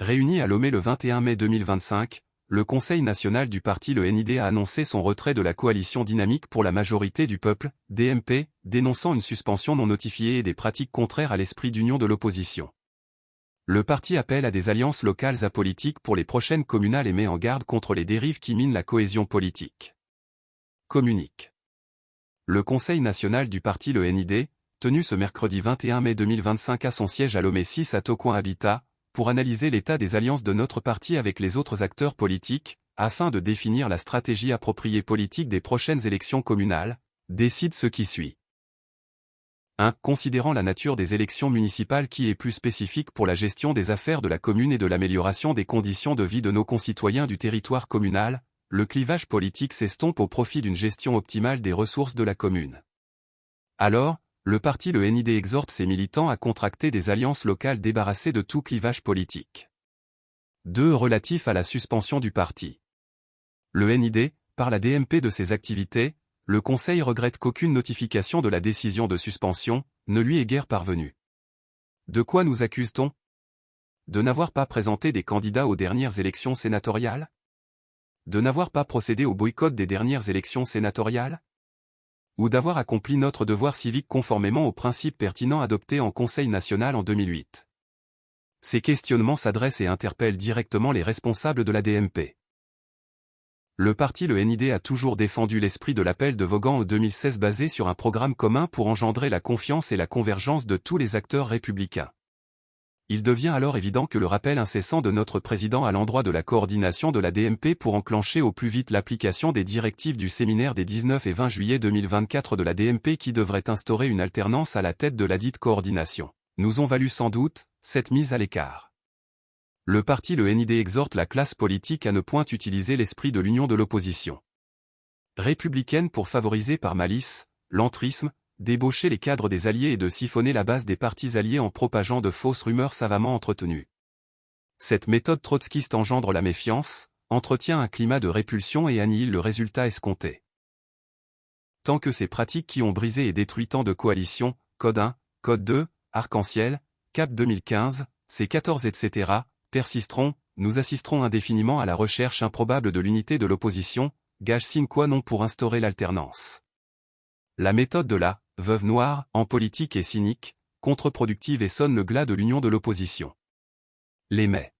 Réuni à Lomé le 21 mai 2025, le Conseil national du parti le NID a annoncé son retrait de la coalition dynamique pour la majorité du peuple, DMP, dénonçant une suspension non notifiée et des pratiques contraires à l'esprit d'union de l'opposition. Le parti appelle à des alliances locales apolitiques pour les prochaines communales et met en garde contre les dérives qui minent la cohésion politique. Communique. Le Conseil national du parti le NID, tenu ce mercredi 21 mai 2025 à son siège à Lomé 6 à Tocoin Habitat, pour analyser l'état des alliances de notre parti avec les autres acteurs politiques, afin de définir la stratégie appropriée politique des prochaines élections communales, décide ce qui suit. 1. Considérant la nature des élections municipales qui est plus spécifique pour la gestion des affaires de la commune et de l'amélioration des conditions de vie de nos concitoyens du territoire communal, le clivage politique s'estompe au profit d'une gestion optimale des ressources de la commune. Alors, le parti le NID exhorte ses militants à contracter des alliances locales débarrassées de tout clivage politique. 2. Relatif à la suspension du parti. Le NID, par la DMP de ses activités, le Conseil regrette qu'aucune notification de la décision de suspension ne lui est guère parvenue. De quoi nous accuse-t-on? De n'avoir pas présenté des candidats aux dernières élections sénatoriales? De n'avoir pas procédé au boycott des dernières élections sénatoriales? Ou d'avoir accompli notre devoir civique conformément aux principes pertinents adoptés en Conseil national en 2008. Ces questionnements s'adressent et interpellent directement les responsables de la DMP. Le parti le NID a toujours défendu l'esprit de l'appel de Vaughan en 2016 basé sur un programme commun pour engendrer la confiance et la convergence de tous les acteurs républicains. Il devient alors évident que le rappel incessant de notre président à l'endroit de la coordination de la DMP pour enclencher au plus vite l'application des directives du séminaire des 19 et 20 juillet 2024 de la DMP qui devrait instaurer une alternance à la tête de ladite coordination, nous ont valu sans doute cette mise à l'écart. Le parti le NID exhorte la classe politique à ne point utiliser l'esprit de l'union de l'opposition républicaine pour favoriser par malice, l'entrisme, débaucher les cadres des alliés et de siphonner la base des partis alliés en propageant de fausses rumeurs savamment entretenues. Cette méthode trotskiste engendre la méfiance, entretient un climat de répulsion et annihile le résultat escompté. Tant que ces pratiques qui ont brisé et détruit tant de coalitions, Code 1, Code 2, Arc-en-Ciel, Cap 2015, C14 etc., persisteront, nous assisterons indéfiniment à la recherche improbable de l'unité de l'opposition, gage sine qua non pour instaurer l'alternance. La méthode de la veuve noire en politique est cynique, contre-productive et sonne le glas de l'union de l'opposition. Les mais.